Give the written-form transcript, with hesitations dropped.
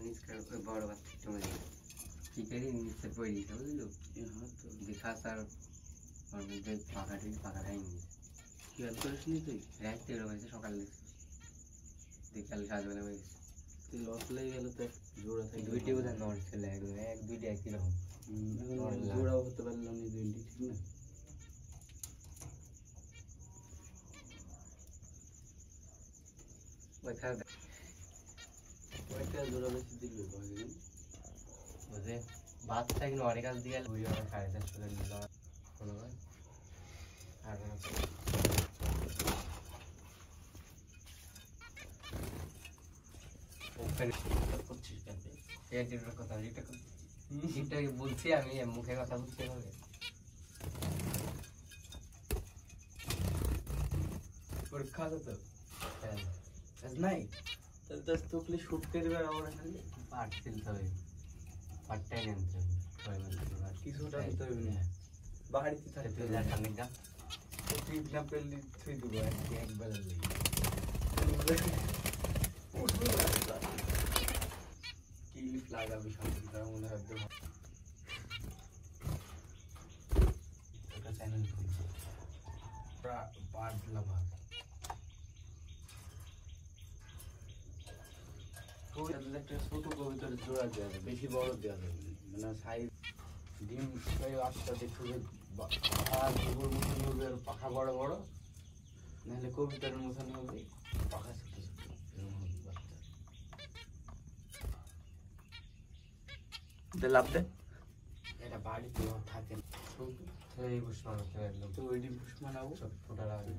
নিষ্কার ওই বড় বাচ্চা তোমার কি করি নিচে পড়ে গেছে বুঝলো তো দেখাস আর যে পাখাটাই নিয়ে খেয়াল করিস নি তুই রাত্রে এরকম হয়েছে সকালে বিকাল কাজবেলা হয়েছে তুই লস লেগে গেল তো জোড়া থাকে দুইটি বোধহয় নড় ছেলে এক দুইটা একই রকম জোড়াও হতে পারলাম না দুইটি ঠিক না ওইটা জোড়া বেশি দিল বুঝে বাচ্চা কিন্তু অনেক কাজ দিয়ে গেল 450 টাকা নিল কোনো আর বলছি আমি মুখে কথা বলতে হবে পরীক্ষা আছে তো নাই তাহলে শুট করবে আমার এখানে পাট ফেলতে হবে পাটটাই নিতে হবে কিছুটা দিতে হবে না বাড়িতে থাকতে হবে সামনে যা তুই না পেলে তুই দেবো একবার কিলিপ লাগাবি সামনে মনে হয় এটা চ্যানেল খুলছে পাট লাভা ছোট কবিতার জোড়া দেওয়া যাবে বেশি বড় দেওয়া যাবে মানে সাইজ ডিম আটটা দেখতে হবে পাখা বড় বড় নাহলে কবিতার মতন হবে পাখা ছোট ছোট লাভ দেয় এটা বাড়িতে থাকে পুষ মানাতে তো ওই ডিম পুষ মানাবো ফোটা লাগাবো